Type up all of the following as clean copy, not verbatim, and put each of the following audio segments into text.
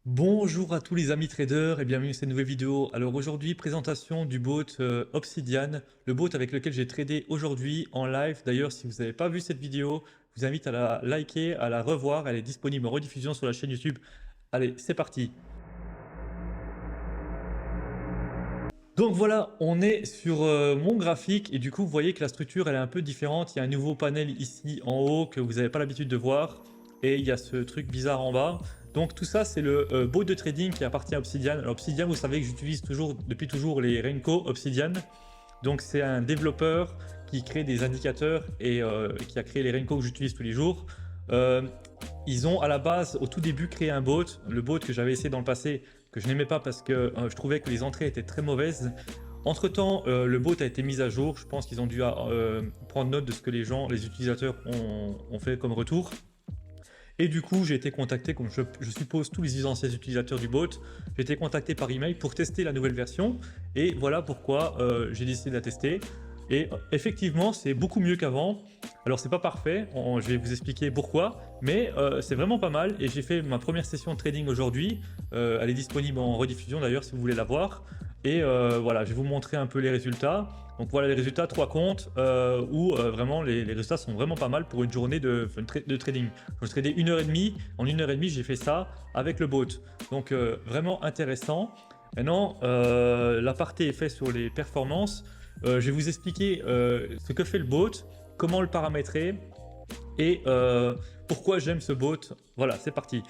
Bonjour à tous les amis traders et bienvenue dans cette nouvelle vidéo. Alors aujourd'hui, présentation du bot Obsidian, le bot avec lequel j'ai tradé aujourd'hui en live. D'ailleurs, si vous n'avez pas vu cette vidéo, je vous invite à la liker, à la revoir. Elle est disponible en rediffusion sur la chaîne YouTube. Allez, c'est parti. Donc voilà, on est sur mon graphique et du coup, vous voyez que la structure, elle est un peu différente. Il y a un nouveau panel ici en haut que vous n'avez pas l'habitude de voir et il y a ce truc bizarre en bas. Donc tout ça, c'est le bot de trading qui appartient à Obsidian. Alors Obsidian, vous savez que j'utilise depuis toujours les Renko Obsidian. Donc c'est un développeur qui crée des indicateurs et qui a créé les Renko que j'utilise tous les jours. Ils ont à la base, au tout début, créé un bot. Le bot que j'avais essayé dans le passé, que je n'aimais pas parce que je trouvais que les entrées étaient très mauvaises. Entre temps, le bot a été mis à jour. Je pense qu'ils ont dû prendre note de ce que les utilisateurs ont fait comme retour. Et du coup, j'ai été contacté, comme je suppose tous les anciens utilisateurs du bot, j'ai été contacté par email pour tester la nouvelle version. Et voilà pourquoi j'ai décidé de la tester. Et effectivement, c'est beaucoup mieux qu'avant. Alors, c'est pas parfait, je vais vous expliquer pourquoi, mais c'est vraiment pas mal. Et j'ai fait ma première session de trading aujourd'hui. Elle est disponible en rediffusion d'ailleurs si vous voulez la voir. Et voilà, je vais vous montrer un peu les résultats. Donc voilà les résultats, 3 comptes où vraiment les résultats sont vraiment pas mal pour une journée de trading. Je tradais 1h30, en 1h30 j'ai fait ça avec le bot. Donc vraiment intéressant. Maintenant, l'aparté est fait sur les performances. Je vais vous expliquer ce que fait le bot, comment le paramétrer et pourquoi j'aime ce bot. Voilà, c'est parti.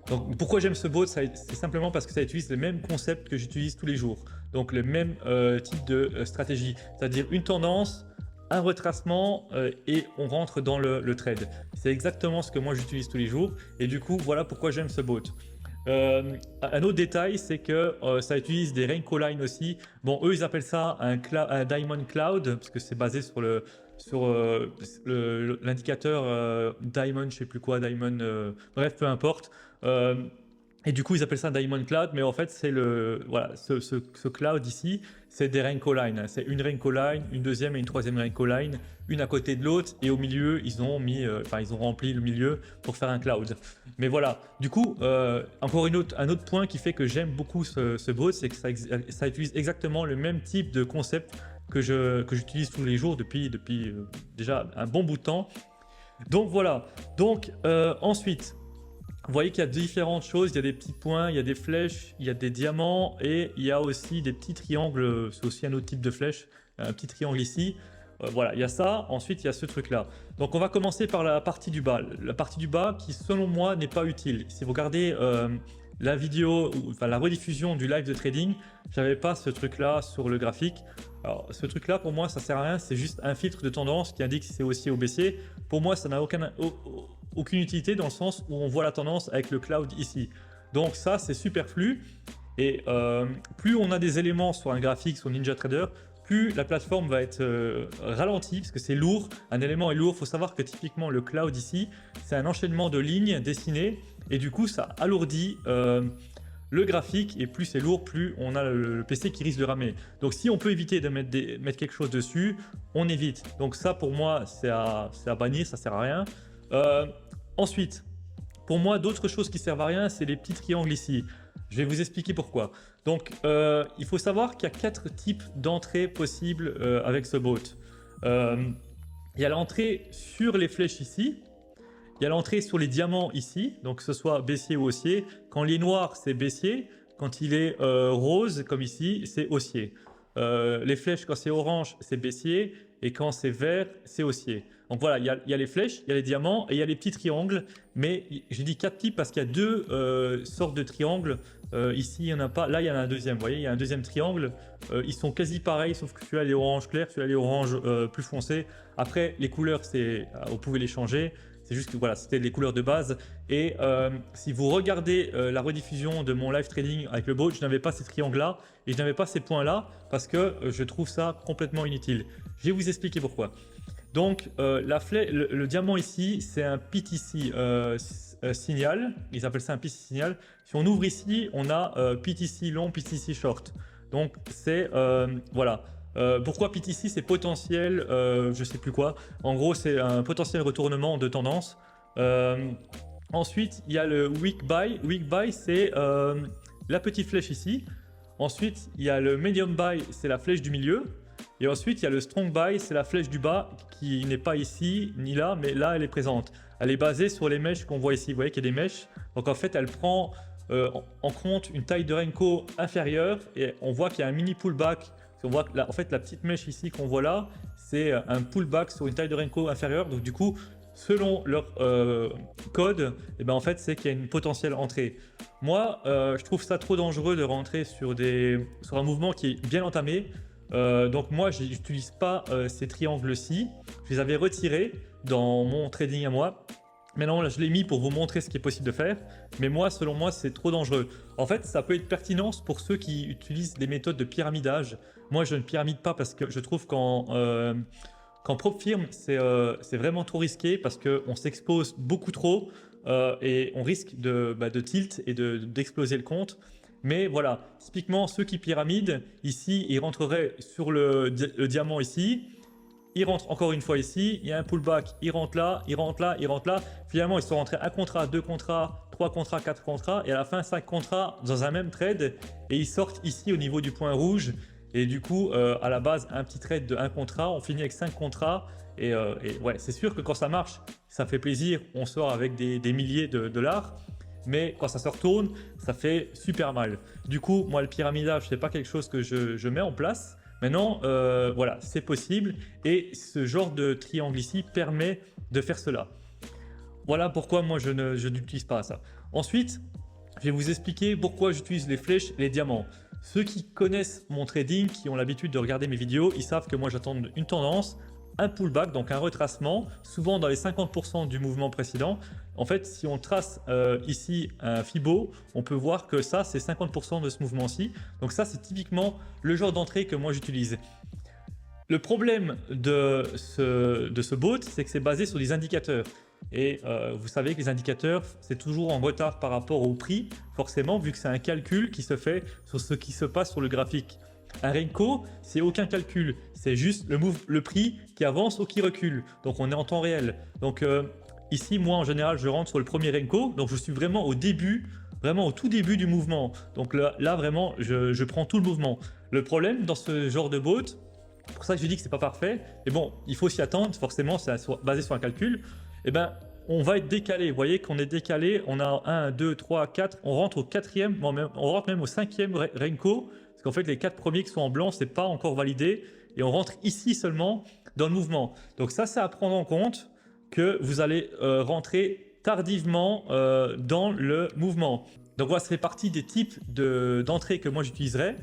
Donc pourquoi j'aime ce bot, c'est simplement parce que ça utilise les mêmes concepts que j'utilise tous les jours. Donc le même type de stratégie, c'est-à-dire une tendance, un retracement et on rentre dans le trade. C'est exactement ce que moi j'utilise tous les jours et du coup voilà pourquoi j'aime ce bot. Un autre détail, c'est que ça utilise des Renko Line aussi. Bon, eux, ils appellent ça un Diamond Cloud, parce que c'est basé sur l'indicateur Diamond, je sais plus quoi, Diamond, bref, peu importe. Et du coup, ils appellent ça Diamond Cloud, mais en fait, c'est voilà, ce cloud ici, c'est des Renko Line. C'est une Renko Line, une deuxième et une troisième Renko Line, une à côté de l'autre, et au milieu, ils ont ils ont rempli le milieu pour faire un cloud. Mais voilà, du coup, encore un autre point qui fait que j'aime beaucoup ce bot, c'est que ça utilise exactement le même type de concept que j'utilise tous les jours depuis déjà un bon bout de temps. Donc voilà, donc ensuite, vous voyez qu'il y a différentes choses, il y a des petits points, il y a des flèches, il y a des diamants et il y a aussi des petits triangles, c'est aussi un autre type de flèche, un petit triangle ici. Voilà, il y a ça, ensuite il y a ce truc là. Donc on va commencer par la partie du bas. La partie du bas qui selon moi n'est pas utile. Si vous regardez la vidéo, enfin la rediffusion du live de trading, j'avais pas ce truc là sur le graphique. Alors ce truc là pour moi ça sert à rien, c'est juste un filtre de tendance qui indique si c'est haussier ou baissier. Pour moi ça n'a aucune utilité dans le sens où on voit la tendance avec le cloud ici. Donc ça c'est superflu et plus on a des éléments sur un graphique, sur NinjaTrader, plus la plateforme va être ralentie parce que c'est lourd, un élément est lourd. Il faut savoir que typiquement le cloud ici, c'est un enchaînement de lignes dessinées et du coup ça alourdit le graphique et plus c'est lourd, plus on a le PC qui risque de ramer. Donc si on peut éviter de mettre quelque chose dessus, on évite. Donc ça pour moi c'est à bannir, ça sert à rien. Ensuite, pour moi d'autres choses qui servent à rien, c'est les petits triangles ici. Je vais vous expliquer pourquoi. Donc, il faut savoir qu'il y a 4 types d'entrées possibles avec ce bot. Il y a l'entrée sur les flèches ici. Il y a l'entrée sur les diamants ici, donc que ce soit baissier ou haussier. Quand il est noir, c'est baissier. Quand il est rose, comme ici, c'est haussier. Les flèches, quand c'est orange, c'est baissier. Et quand c'est vert, c'est haussier. Donc voilà, il y a les flèches, il y a les diamants et il y a les petits triangles. Mais j'ai dit 4 types parce qu'il y a 2 sortes de triangles. Ici, il n'y en a pas. Là, il y en a un deuxième. Vous voyez, il y a un deuxième triangle. Ils sont quasi pareils, sauf que celui-là, il est orange clair, celui-là, il est orange plus foncé. Après, les couleurs, vous pouvez les changer. C'est juste que voilà, c'était les couleurs de base. Et si vous regardez la rediffusion de mon live trading avec le bot, je n'avais pas ces triangles-là et je n'avais pas ces points-là parce que je trouve ça complètement inutile. Je vais vous expliquer pourquoi. Donc, le diamant ici, c'est un PTC signal. Ils appellent ça un PTC signal. Si on ouvre ici, on a PTC long, PTC short. Donc, c'est voilà. Pourquoi PTC? C'est potentiel, je sais plus quoi. En gros, c'est un potentiel retournement de tendance. Ensuite, il y a le weak buy. Weak buy, c'est la petite flèche ici. Ensuite, il y a le medium buy, c'est la flèche du milieu. Et ensuite, il y a le strong buy, c'est la flèche du bas qui n'est pas ici ni là, mais là, elle est présente. Elle est basée sur les mèches qu'on voit ici. Vous voyez qu'il y a des mèches. Donc en fait, elle prend en compte une taille de Renko inférieure et on voit qu'il y a un mini pullback. On voit que en fait, la petite mèche ici qu'on voit là, c'est un pullback sur une taille de Renko inférieure. Donc du coup, selon leur code, et ben en fait, c'est qu'il y a une potentielle entrée. Moi, je trouve ça trop dangereux de rentrer sur un mouvement qui est bien entamé. Donc moi, je n'utilise pas ces triangles-ci. Je les avais retirés dans mon trading à moi. Maintenant, là, je l'ai mis pour vous montrer ce qui est possible de faire. Mais moi, selon moi, c'est trop dangereux. En fait, ça peut être pertinent pour ceux qui utilisent des méthodes de pyramidage. Moi, je ne pyramide pas parce que je trouve qu'en prop firm, c'est vraiment trop risqué parce qu'on s'expose beaucoup trop et on risque de tilt et d'exploser le compte. Mais voilà, typiquement, ceux qui pyramident, ici, ils rentreraient sur le diamant ici. Ils rentrent encore une fois ici, il y a un pullback, ils rentrent là, ils rentrent là, ils rentrent là. Finalement, ils sont rentrés un contrat, deux contrats, trois contrats, quatre contrats, et à la fin, 5 contrats dans un même trade, et ils sortent ici au niveau du point rouge. Et du coup, à la base, un petit trade de un contrat, on finit avec 5 contrats. Et ouais, c'est sûr que quand ça marche, ça fait plaisir, on sort avec des milliers de dollars. Mais quand ça se retourne, ça fait super mal. Du coup, moi, le pyramidage, c'est pas quelque chose que je mets en place. Maintenant, voilà, c'est possible et ce genre de triangle ici permet de faire cela. Voilà pourquoi moi je n'utilise pas ça. Ensuite, je vais vous expliquer pourquoi j'utilise les flèches et les diamants. Ceux qui connaissent mon trading, qui ont l'habitude de regarder mes vidéos, ils savent que moi j'attends une tendance, un pullback, donc un retracement, souvent dans les 50% du mouvement précédent. En fait, si on trace ici un Fibo, on peut voir que ça, c'est 50% de ce mouvement-ci. Donc ça, c'est typiquement le genre d'entrée que moi j'utilise. Le problème de ce bot, c'est que c'est basé sur des indicateurs. Et vous savez que les indicateurs, c'est toujours en retard par rapport au prix, forcément, vu que c'est un calcul qui se fait sur ce qui se passe sur le graphique. Un Renko, c'est aucun calcul, c'est juste le prix qui avance ou qui recule. Donc on est en temps réel. Donc ici, moi en général, je rentre sur le premier Renko, donc je suis vraiment au début, vraiment au tout début du mouvement. Donc là vraiment, je prends tout le mouvement. Le problème dans ce genre de bot, pour ça que je dis que c'est pas parfait, mais bon, il faut s'y attendre, forcément, c'est basé sur un calcul. Et ben, on va être décalé. Vous voyez qu'on est décalé, on a 1, 2, 3, 4, on rentre au quatrième, on rentre même au cinquième Renko, parce qu'en fait, les 4 premiers qui sont en blanc, c'est pas encore validé, et on rentre ici seulement dans le mouvement. Donc ça, c'est à prendre en compte que vous allez rentrer tardivement dans le mouvement. Donc voilà, ça fait partie des types d'entrées que moi j'utiliserai.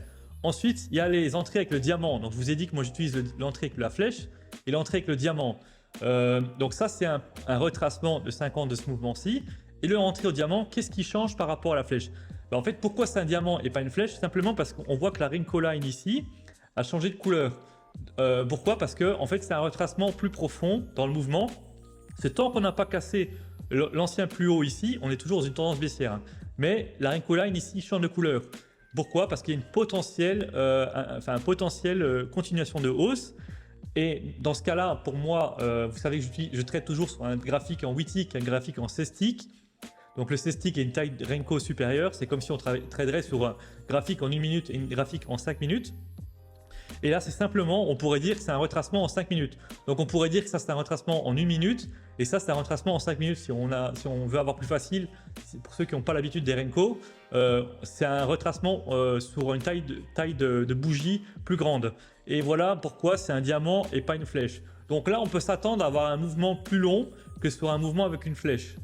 Ensuite, il y a les entrées avec le diamant. Donc, je vous ai dit que moi, j'utilise l'entrée avec la flèche et l'entrée avec le diamant. Donc, ça, c'est un retracement de 50 de ce mouvement-ci. Et le rentrée au diamant, qu'est-ce qui change par rapport à la flèche? En fait, pourquoi c'est un diamant et pas une flèche? Simplement parce qu'on voit que la Renko line ici a changé de couleur. Pourquoi? Parce que en fait, c'est un retracement plus profond dans le mouvement. C'est tant qu'on n'a pas cassé l'ancien plus haut ici, on est toujours dans une tendance baissière. Hein. Mais la Renko line ici change de couleur. Pourquoi? Parce qu'il y a une potentielle, continuation de hausse. Et dans ce cas-là, pour moi, vous savez que je traite toujours sur un graphique en 8 ticks, un graphique en 16 ticks. Donc le 16 ticks est une taille de Renko supérieure. C'est comme si on traderait sur un graphique en 1 minute et une graphique en 5 minutes. Et là, c'est simplement, on pourrait dire que c'est un retracement en 5 minutes. Donc on pourrait dire que ça, c'est un retracement en 1 minute. Et ça, c'est un retracement en 5 minutes si on veut avoir plus facile. Pour ceux qui n'ont pas l'habitude des Renko, c'est un retracement sur une taille de bougie plus grande. Et voilà pourquoi c'est un diamant et pas une flèche. Donc là, on peut s'attendre à avoir un mouvement plus long que sur un mouvement avec une flèche.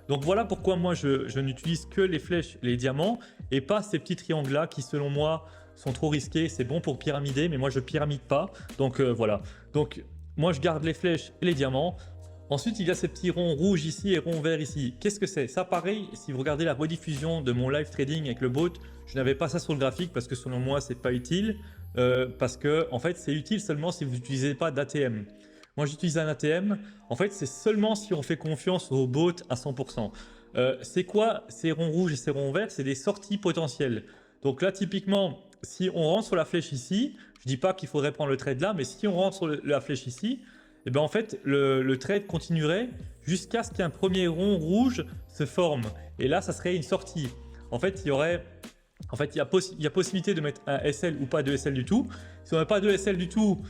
Donc voilà pourquoi moi, je n'utilise que les flèches et les diamants et pas ces petits triangles-là qui, selon moi, sont trop risqués. C'est bon pour pyramider, mais moi, je pyramide pas. Donc voilà. Donc moi, je garde les flèches et les diamants. Ensuite, il y a ces petits ronds rouges ici et ronds verts ici. Qu'est-ce que c'est? Ça, pareil, si vous regardez la rediffusion de mon live trading avec le bot, je n'avais pas ça sur le graphique parce que selon moi, c'est pas utile. Parce que, en fait, c'est utile seulement si vous n'utilisez pas d'ATM. Moi, j'utilise un ATM. En fait, c'est seulement si on fait confiance au bot à 100%. C'est quoi ces ronds rouges et ces ronds verts? C'est des sorties potentielles. Donc là, typiquement, si on rentre sur la flèche ici, je dis pas qu'il faudrait prendre le trade là, mais si on rentre sur la flèche ici, et ben en fait le trade continuerait jusqu'à ce qu'un premier rond rouge se forme. Et là, ça serait une sortie. En fait, il y a possibilité de mettre un SL ou pas de SL du tout. Si on n'a pas de SL du tout,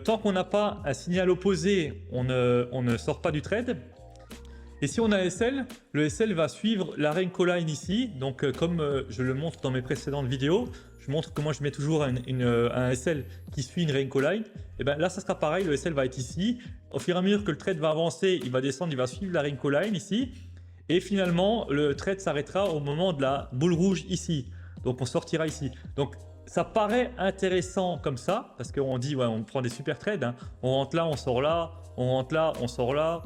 tant qu'on n'a pas un signal opposé, on ne sort pas du trade. Et si on a SL, le SL va suivre la Renko Line ici. Donc comme je le montre dans mes précédentes vidéos, je montre que moi je mets toujours un SL qui suit une Renko Line. Et bien là, ça sera pareil, le SL va être ici. Au fur et à mesure que le trade va avancer, il va descendre, il va suivre la Renko Line ici. Et finalement, le trade s'arrêtera au moment de la boule rouge ici. Donc on sortira ici. Donc ça paraît intéressant comme ça, parce qu'on dit, ouais, on prend des super trades, hein. On rentre là, on sort là, on rentre là, on sort là,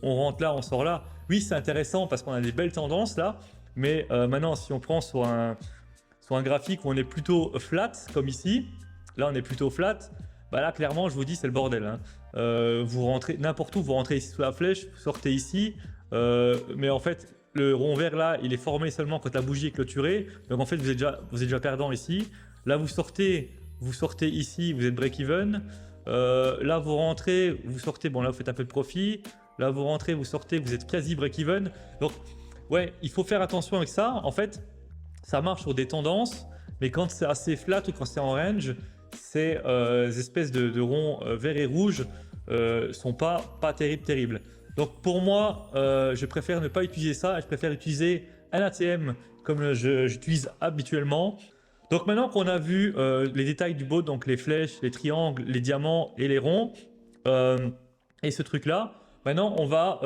on rentre là, on sort là. Oui, c'est intéressant parce qu'on a des belles tendances là, mais maintenant, si on prend sur un graphique où on est plutôt flat, comme ici, là on est plutôt flat, bah là clairement, je vous dis, c'est le bordel, hein. Vous rentrez n'importe où, vous rentrez ici sous la flèche, vous sortez ici, mais en fait, le rond vert là, il est formé seulement quand la bougie est clôturée. Donc en fait, vous êtes déjà perdant ici. Là, vous sortez ici, vous êtes break-even. Là, vous rentrez, vous sortez. Bon, là, vous faites un peu de profit. Là, vous rentrez, vous sortez, vous êtes quasi break-even. Donc, ouais, il faut faire attention avec ça. En fait, ça marche sur des tendances, mais quand c'est assez flat ou quand c'est en range, ces espèces de ronds verts et rouges sont pas terribles. Donc pour moi, je préfère ne pas utiliser ça, je préfère utiliser un ATM comme j'utilise habituellement. Donc maintenant qu'on a vu les détails du bot, donc les flèches, les triangles, les diamants et les ronds, et ce truc-là, maintenant on va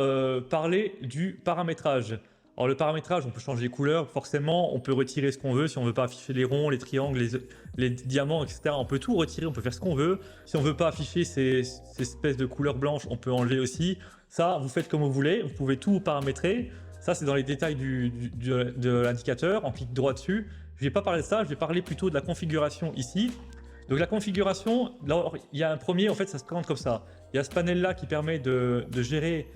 parler du paramétrage. Alors le paramétrage, on peut changer les couleurs, forcément, on peut retirer ce qu'on veut, si on ne veut pas afficher les ronds, les triangles, les diamants, etc. On peut tout retirer, on peut faire ce qu'on veut. Si on ne veut pas afficher ces espèces de couleurs blanches, on peut enlever aussi. Ça, vous faites comme vous voulez, vous pouvez tout paramétrer. Ça, c'est dans les détails de l'indicateur, on clique droit dessus. Je ne vais pas parler de ça, je vais parler plutôt de la configuration ici. Donc la configuration, alors, il y a un premier, en fait, ça se présente comme ça. Il y a ce panel-là qui permet de gérer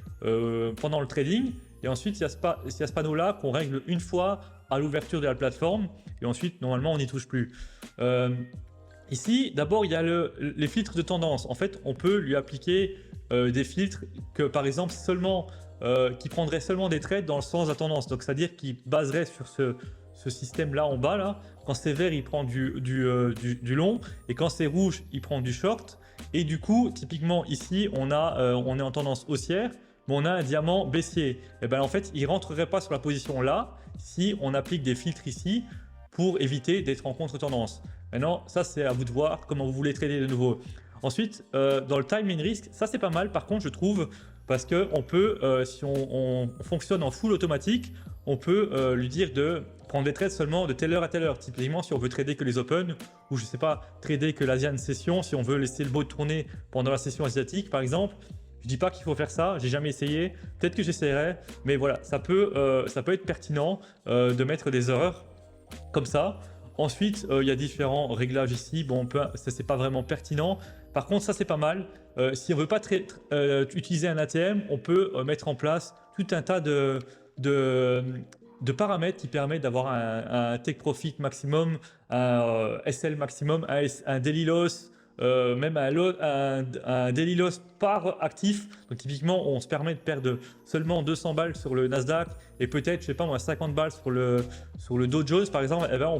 pendant le trading. Et ensuite, il y a ce panneau-là qu'on règle une fois à l'ouverture de la plateforme. Et ensuite, normalement, on n'y touche plus. Ici, d'abord, il y a les filtres de tendance. En fait, on peut lui appliquer des filtres que, par exemple, qui prendraient seulement des trades dans le sens de la tendance. Donc, c'est-à-dire qui baseraient sur ce système-là en bas. Là. Quand c'est vert, il prend du long. Et quand c'est rouge, il prend du short. Et du coup, typiquement, ici, on est en tendance haussière. Mais on a un diamant baissier. Et ben en fait, il ne rentrerait pas sur la position là si on applique des filtres ici pour éviter d'être en contre-tendance. Maintenant, ça c'est à vous de voir comment vous voulez trader de nouveau. Ensuite, dans le time in risk, ça c'est pas mal par contre je trouve parce qu'on peut, si on fonctionne en full automatique, on peut lui dire de prendre des trades seulement de telle heure à telle heure. Typiquement, si on veut trader que les open ou je sais pas, trader que l'Asian session, si on veut laisser le bot tourner pendant la session asiatique par exemple. Je dis pas qu'il faut faire ça, j'ai jamais essayé, peut-être que j'essaierai, mais voilà, ça peut être pertinent de mettre des heures comme ça. Ensuite, il y a différents réglages ici, bon, ça c'est pas vraiment pertinent. Par contre, ça c'est pas mal. Si on veut pas utiliser un ATM, on peut mettre en place tout un tas de paramètres qui permettent d'avoir un take profit maximum, un SL maximum, un daily loss, même un daily loss par actif. Donc typiquement, on se permet de perdre seulement 200 balles sur le Nasdaq et peut-être, je sais pas moi, 50 balles sur le Dow Jones par exemple. Eh ben, on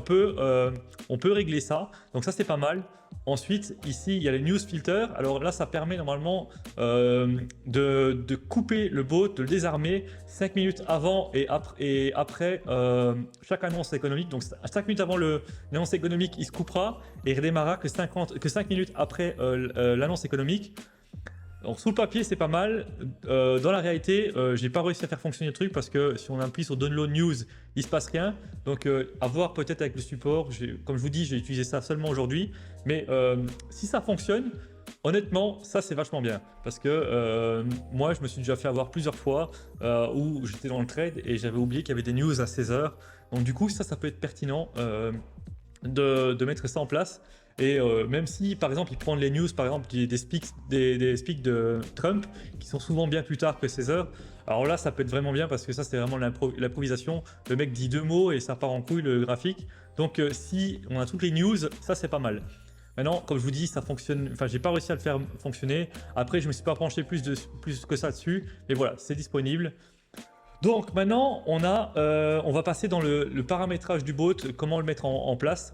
peut régler ça. Donc ça, c'est pas mal. Ensuite, ici, il y a les news filters. Alors là, ça permet normalement de couper le bot, de le désarmer 5 minutes avant et après chaque annonce économique. Donc 5 minutes avant l'annonce économique, il se coupera et il redémarrera que 5 minutes après l'annonce économique. Donc sous le papier c'est pas mal, dans la réalité j'ai pas réussi à faire fonctionner le truc parce que si on appuie sur download news il se passe rien, donc à voir peut-être avec le support. Comme je vous dis, j'ai utilisé ça seulement aujourd'hui, mais si ça fonctionne, honnêtement ça c'est vachement bien parce que moi je me suis déjà fait avoir plusieurs fois où j'étais dans le trade et j'avais oublié qu'il y avait des news à 16h, donc du coup ça peut être pertinent de mettre ça en place. Et même si par exemple ils prennent les news, par exemple des speaks de Trump qui sont souvent bien plus tard que 16 heures, alors là ça peut être vraiment bien parce que ça c'est vraiment l'improvisation. Le mec dit 2 mots et ça part en couille le graphique. Donc si on a toutes les news, ça c'est pas mal. Maintenant, comme je vous dis, ça fonctionne. Enfin, j'ai pas réussi à le faire fonctionner. Après, je me suis pas penché plus que ça dessus. Mais voilà, c'est disponible. Donc maintenant, on va passer dans le paramétrage du bot, comment le mettre en place.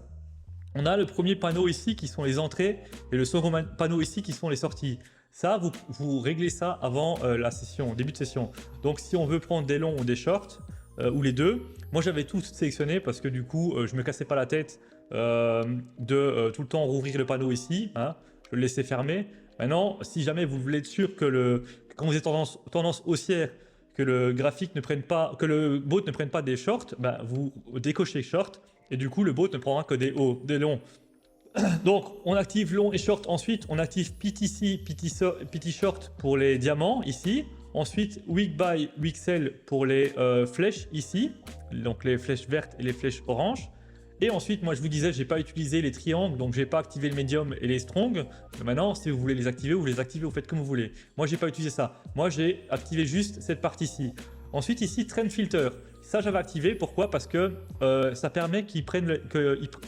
On a le premier panneau ici qui sont les entrées et le second panneau ici qui sont les sorties. Ça, vous réglez ça avant la session, début de session. Donc si on veut prendre des longs ou des shorts, ou les deux, moi j'avais tout sélectionné parce que du coup, je me cassais pas la tête de tout le temps rouvrir le panneau ici. Hein, je le laissais fermé. Maintenant, si jamais vous voulez être sûr que quand vous êtes tendance haussière, que le graphique ne prenne pas, que le bot ne prenne pas des shorts, bah, vous décochez short et du coup le bot ne prendra que des hauts, des longs. Donc on active long et short, ensuite on active PTC, PT short pour les diamants ici, ensuite week buy, week sell pour les flèches ici, donc les flèches vertes et les flèches oranges. Et ensuite, moi je vous disais, j'ai pas utilisé les triangles, donc j'ai pas activé le medium et les strong. Mais maintenant, si vous voulez les activer, vous faites comme vous voulez. Moi, j'ai pas utilisé ça. Moi, j'ai activé juste cette partie-ci. Ensuite, ici, trend filter. Ça, j'avais activé. Pourquoi? Parce que ça permet qu'ils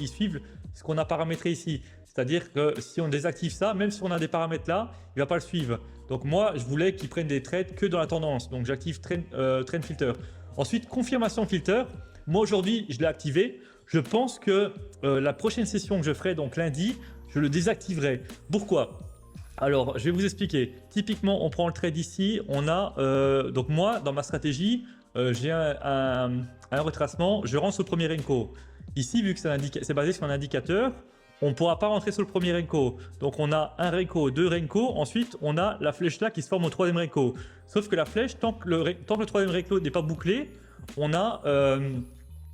suivent ce qu'on a paramétré ici. C'est-à-dire que si on désactive ça, même si on a des paramètres là, il va pas le suivre. Donc moi, je voulais qu'ils prennent des trades que dans la tendance. Donc j'active trend filter. Ensuite, confirmation filter. Moi, aujourd'hui, je l'ai activé. Je pense que la prochaine session que je ferai, donc lundi, je le désactiverai. Pourquoi? Alors, je vais vous expliquer. Typiquement, on prend le trade ici. On a, donc moi, dans ma stratégie, j'ai un retracement. Je rentre sur le premier Renko. Ici, vu que c'est basé sur un indicateur, on ne pourra pas rentrer sur le premier Renko. Donc, on a un Renko, deux Renko. Ensuite, on a la flèche là qui se forme au troisième Renko. Sauf que la flèche, tant que le troisième Renko n'est pas bouclé, on a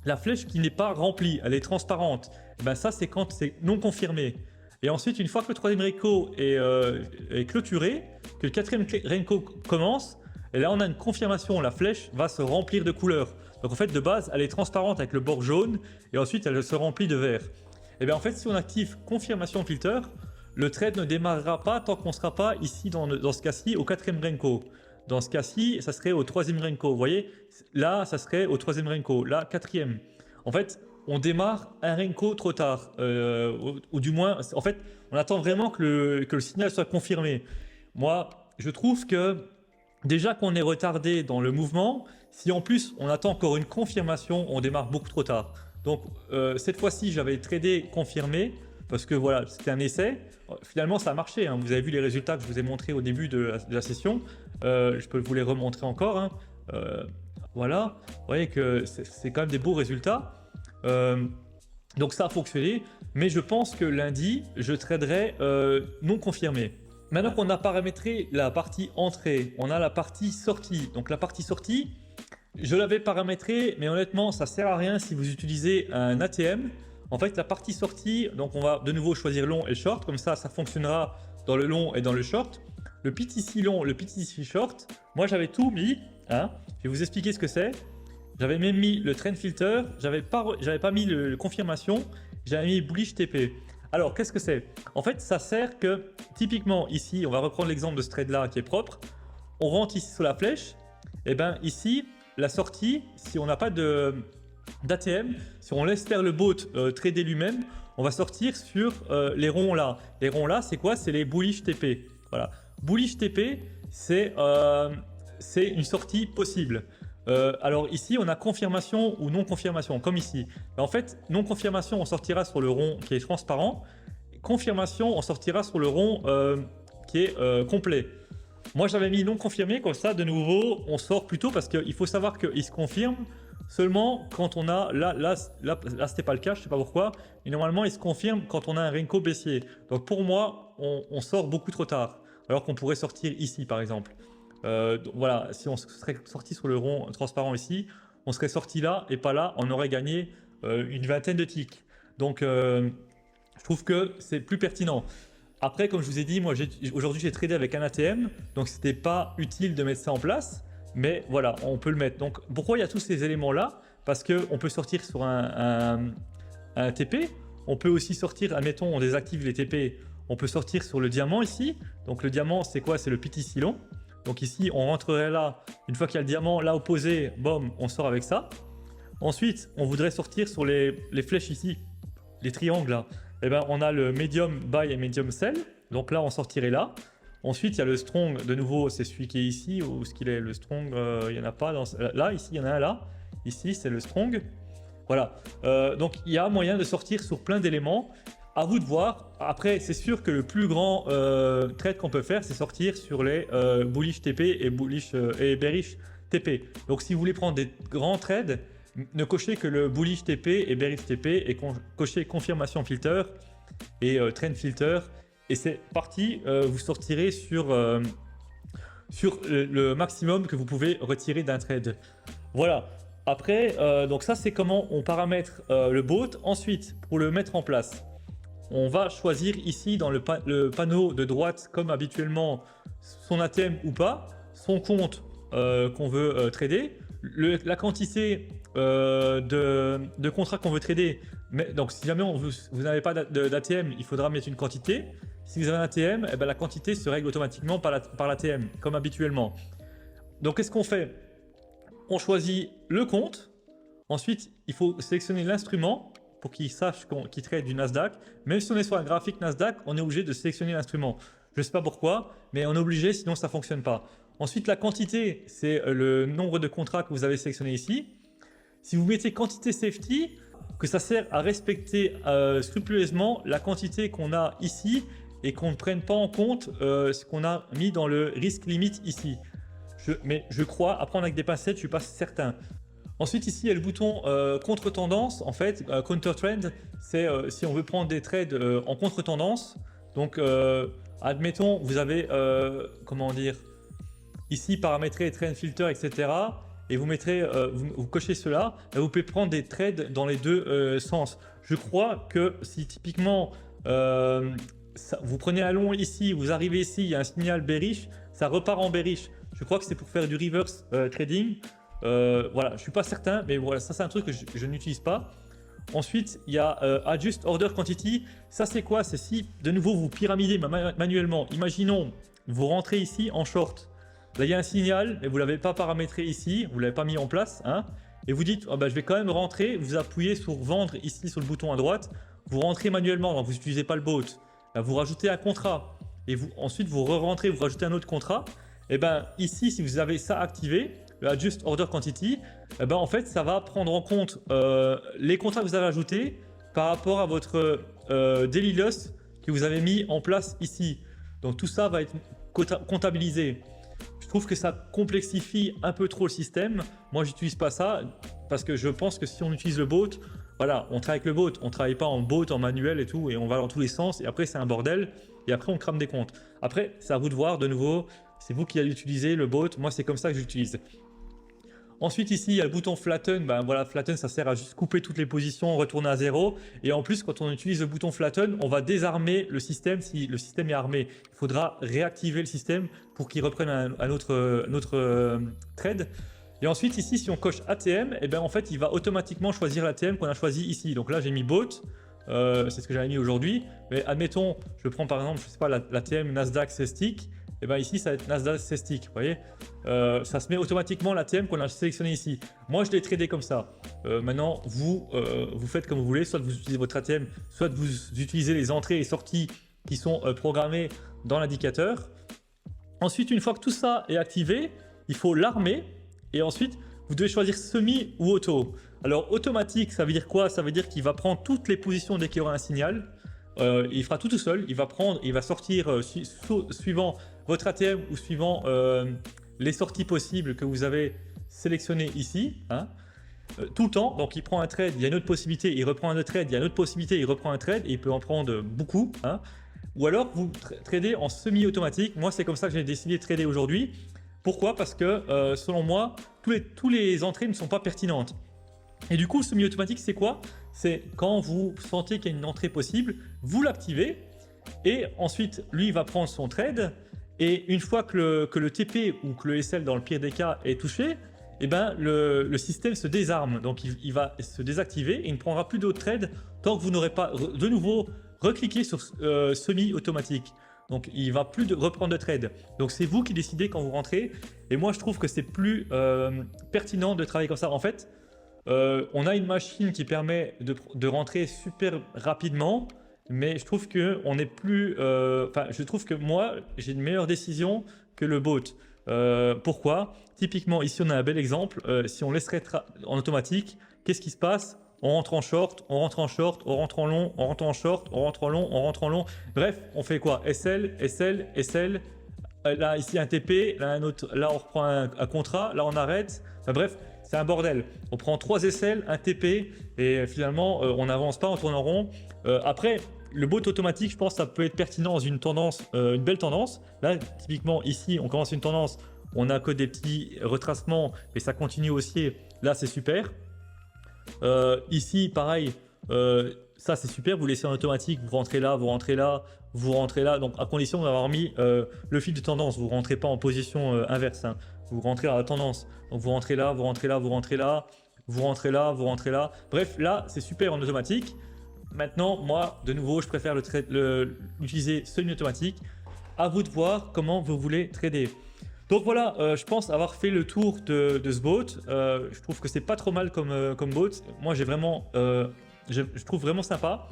la flèche qui n'est pas remplie, elle est transparente. Et ben ça, c'est quand c'est non confirmé. Et ensuite, une fois que le troisième Renko est clôturé, que le quatrième Renko commence, et là, on a une confirmation. La flèche va se remplir de couleurs. Donc en fait, de base, elle est transparente avec le bord jaune, et ensuite, elle se remplit de vert. Et bien en fait, si on active confirmation filter, le trade ne démarrera pas tant qu'on ne sera pas ici dans ce cas-ci au quatrième Renko. Dans ce cas-ci, ça serait au troisième Renko. Vous voyez, là, ça serait au troisième Renko. Là, quatrième. En fait, on démarre un Renko trop tard. Ou du moins, en fait, on attend vraiment que le signal soit confirmé. Moi, je trouve que déjà qu'on est retardé dans le mouvement, si en plus on attend encore une confirmation, on démarre beaucoup trop tard. Donc, cette fois-ci, j'avais tradé confirmé parce que voilà, c'était un essai. Finalement, ça a marché. Hein. Vous avez vu les résultats que je vous ai montrés au début de la session. Je peux vous les remontrer encore. Hein. Voilà, vous voyez que c'est quand même des beaux résultats. Donc ça a fonctionné, mais je pense que lundi, je traderai non confirmé. Maintenant qu'on a paramétré la partie entrée, on a la partie sortie. Donc la partie sortie, je l'avais paramétré, mais honnêtement, ça sert à rien si vous utilisez un ATM. En fait, la partie sortie, donc on va de nouveau choisir long et short, comme ça ça dans le long et dans le short. Le PTC long, le PTC short, moi j'avais tout mis, hein. Je vais vous expliquer ce que c'est. J'avais même mis le trend filter, j'avais pas mis le confirmation, j'avais mis bullish TP. Alors qu'est-ce que c'est? En fait, ça sert que typiquement ici, on va reprendre l'exemple de ce trade là qui est propre. On rentre ici sur la flèche, et bien ici, la sortie, si on n'a pas d'ATM, si on laisse faire le bot trader lui-même, on va sortir sur les ronds là. Les ronds là, c'est quoi? C'est les bullish TP. Voilà. Bullish TP, c'est une sortie possible. Alors ici, on a confirmation ou non confirmation, comme ici. Mais en fait, non confirmation, on sortira sur le rond qui est transparent. Confirmation, on sortira sur le rond qui est complet. Moi, j'avais mis non confirmé, comme ça, de nouveau, on sort plus tôt parce qu'il faut savoir qu'il se confirme seulement quand on a, là c'était pas le cas, je sais pas pourquoi, mais normalement, il se confirme quand on a un Renko baissier. Donc pour moi, on sort beaucoup trop tard, alors qu'on pourrait sortir ici, par exemple. Voilà, si on serait sorti sur le rond transparent ici, on serait sorti là et pas là, on aurait gagné une vingtaine de ticks. Donc, je trouve que c'est plus pertinent. Après, comme je vous ai dit, moi aujourd'hui j'ai tradé avec un ATM, donc c'était pas utile de mettre ça en place, mais voilà, on peut le mettre. Donc pourquoi il y a tous ces éléments là? Parce qu'on peut sortir sur un TP, on peut aussi sortir, admettons on désactive les TP, on peut sortir sur le diamant ici. Donc le diamant c'est quoi? C'est le PTC long. Donc ici on rentrerait là, une fois qu'il y a le diamant là opposé, boum, on sort avec ça. Ensuite on voudrait sortir sur les flèches ici, les triangles là. eh ben, on a le medium buy et medium sell. Donc là, on sortirait là. Ensuite, il y a le strong, de nouveau, c'est celui qui est ici. Où est-ce qu'il est? Le strong, il n'y en a pas. Là, ici, il y en a un là. Ici, c'est le strong. Voilà. Donc, il y a moyen de sortir sur plein d'éléments. À vous de voir. Après, c'est sûr que le plus grand trade qu'on peut faire, c'est sortir sur les bullish TP et et bearish TP. Donc, si vous voulez prendre des grands trades, ne cochez que le bullish TP et bearish TP et cochez confirmation filter et trend filter. Et c'est parti, vous sortirez sur le maximum que vous pouvez retirer d'un trade. Voilà. Après, donc ça c'est comment on paramètre le bot. Ensuite, pour le mettre en place, on va choisir ici dans le panneau de droite, comme habituellement, son ATM ou pas, son compte qu'on veut trader, la quantité de contrats qu'on veut trader. Mais, donc si jamais vous n'avez pas d'ATM, il faudra mettre une quantité. Si vous avez un ATM, eh ben, la quantité se règle automatiquement par l'ATM, comme habituellement. Donc qu'est-ce qu'on fait? On choisit le compte. Ensuite, il faut sélectionner l'instrument pour qu'il sache qu'il trade du Nasdaq. Même si on est sur un graphique Nasdaq, on est obligé de sélectionner l'instrument. Je ne sais pas pourquoi, mais on est obligé, sinon ça ne fonctionne pas. Ensuite, la quantité, c'est le nombre de contrats que vous avez sélectionné ici. Si vous mettez quantité safety, que ça sert à respecter scrupuleusement la quantité qu'on a ici et qu'on ne prenne pas en compte ce qu'on a mis dans le risque limite ici. Mais je crois, à prendre avec des pincettes, je ne suis pas certain. Ensuite, ici, il y a le bouton contre-tendance. En fait, counter-trend, c'est si on veut prendre des trades en contre-tendance. Donc, admettons, vous avez, comment dire, ici, paramétrer trend filter, etc. Et vous mettrez, vous cochez cela, et vous pouvez prendre des trades dans les deux sens. Je crois que si typiquement, vous prenez un long ici, vous arrivez ici, il y a un signal bearish, ça repart en bearish. Je crois que c'est pour faire du reverse trading. Voilà, je ne suis pas certain, mais voilà, ça c'est un truc que je n'utilise pas. Ensuite, il y a Adjust Order Quantity. Ça c'est quoi? C'est si de nouveau vous pyramidez manuellement. Imaginons, vous rentrez ici en short. Là, il y a un signal, mais vous ne l'avez pas paramétré ici, vous ne l'avez pas mis en place. Hein, et vous dites, oh, bah, je vais quand même rentrer. Vous appuyez sur vendre ici sur le bouton à droite. Vous rentrez manuellement, donc vous n'utilisez pas le bot. Là, vous rajoutez un contrat. Et ensuite, vous re-rentrez, vous rajoutez un autre contrat. Et bien ici, si vous avez ça activé, le Adjust Order Quantity, eh ben, en fait, ça va prendre en compte les contrats que vous avez ajoutés par rapport à votre daily loss que vous avez mis en place ici. Donc tout ça va être comptabilisé. Je trouve que ça complexifie un peu trop le système. Moi, j'utilise pas ça parce que je pense que si on utilise le bot, voilà, on travaille avec le bot, on travaille pas en bot, en manuel et tout, et on va dans tous les sens. Et après, c'est un bordel. Et après, on crame des comptes. Après, c'est à vous de voir de nouveau. C'est vous qui allez utiliser le bot. Moi, c'est comme ça que j'utilise. Ensuite, ici, il y a le bouton flatten. Ben voilà, flatten, ça sert à juste couper toutes les positions, retourner à zéro. Et en plus, quand on utilise le bouton flatten, on va désarmer le système si le système est armé. Il faudra réactiver le système pour qu'il reprenne un autre trade. Et ensuite, ici, si on coche ATM, et ben en fait, il va automatiquement choisir l'ATM qu'on a choisi ici. Donc là, j'ai mis bot. C'est ce que j'avais mis aujourd'hui. Mais admettons, je prends par exemple, je sais pas, l'ATM Nasdaq C-Stick. Et bien ici, ça va être Nasdaq C-Stick, vous voyez, ça se met automatiquement l'ATM qu'on a sélectionné ici. Moi, je l'ai tradé comme ça. Maintenant, vous faites comme vous voulez, soit vous utilisez votre ATM, soit vous utilisez les entrées et sorties qui sont programmées dans l'indicateur. Ensuite, une fois que tout ça est activé, il faut l'armer et ensuite, vous devez choisir semi ou auto. Alors, automatique, ça veut dire quoi? Ça veut dire qu'il va prendre toutes les positions dès qu'il y aura un signal. Il fera tout seul, il va prendre, il va sortir suivant votre ATM ou suivant les sorties possibles que vous avez sélectionnées ici, hein, tout le temps. Donc il prend un trade, il y a une autre possibilité, il reprend un autre trade, il y a une autre possibilité, il reprend un trade et il peut en prendre beaucoup. Hein. Ou alors vous tradez en semi-automatique. Moi, c'est comme ça que j'ai décidé de trader aujourd'hui. Pourquoi? Parce que selon moi, tous les entrées ne sont pas pertinentes. Et du coup, le semi-automatique, c'est quoi? C'est quand vous sentez qu'il y a une entrée possible, vous l'activez et ensuite, lui, il va prendre son trade. Et une fois que le TP ou que le SL, dans le pire des cas, est touché, eh ben, le système se désarme. Donc, il va se désactiver et il ne prendra plus d'autres trades tant que vous n'aurez pas de nouveau recliqué sur semi-automatique. Donc, il ne va plus reprendre de trade. Donc, c'est vous qui décidez quand vous rentrez. Et moi, je trouve que c'est plus pertinent de travailler comme ça. En fait, on a une machine qui permet de rentrer super rapidement mais je trouve que on est plus, enfin, je trouve que moi, j'ai une meilleure décision que le bot. Pourquoi? Typiquement, ici, on a un bel exemple. Si on laisserait en automatique, qu'est-ce qui se passe? On rentre en short, on rentre en short, on rentre en long, on rentre en short, on rentre en long, on rentre en long. Bref, on fait quoi? SL, SL, SL. Là, ici, un TP. Là, un autre. Là, on reprend un contrat. Là, on arrête. Enfin, bref, c'est un bordel. On prend 3 SL, un TP et finalement, on n'avance pas, on tourne en rond. Après, le bot automatique, je pense que ça peut être pertinent dans une tendance, une belle tendance. Là, typiquement, ici, on commence une tendance. On n'a que des petits retracements, mais ça continue haussier. Là, c'est super. Ici, pareil, ça c'est super. Vous laissez en automatique, vous rentrez là, vous rentrez là, vous rentrez là. Donc, à condition d'avoir mis le fil de tendance. Vous ne rentrez pas en position inverse. Hein. Vous rentrez à la tendance. Donc, vous rentrez là, vous rentrez là, vous rentrez là, vous rentrez là, vous rentrez là. Bref, là, c'est super en automatique. Maintenant, moi, de nouveau, je préfère l'utiliser semi-automatique. À vous de voir comment vous voulez trader. Donc voilà, je pense avoir fait le tour de ce bot. Je trouve que c'est pas trop mal comme bot. Moi, j'ai vraiment, je trouve vraiment sympa.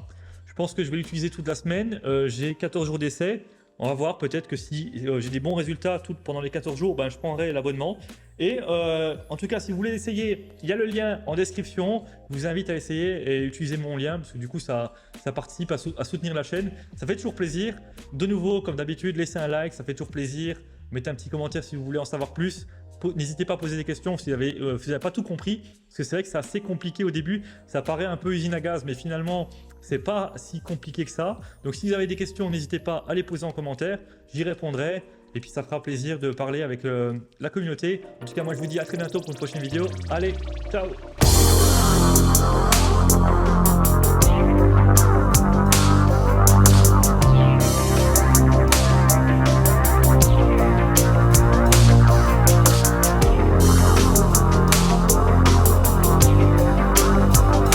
Je pense que je vais l'utiliser toute la semaine. J'ai 14 jours d'essai. On va voir, peut-être que si j'ai des bons résultats pendant les 14 jours, ben, je prendrai l'abonnement. Et en tout cas, si vous voulez essayer, il y a le lien en description. Je vous invite à essayer et utiliser mon lien parce que du coup, ça participe à soutenir la chaîne. Ça fait toujours plaisir. De nouveau, comme d'habitude, laissez un like, ça fait toujours plaisir. Mettez un petit commentaire si vous voulez en savoir plus. N'hésitez pas à poser des questions si vous n'avez pas tout compris. Parce que c'est vrai que c'est assez compliqué au début. Ça paraît un peu usine à gaz, mais finalement, c'est pas si compliqué que ça. Donc si vous avez des questions, n'hésitez pas à les poser en commentaire. J'y répondrai. Et puis ça fera plaisir de parler avec la communauté. En tout cas, moi je vous dis à très bientôt pour une prochaine vidéo. Allez, ciao!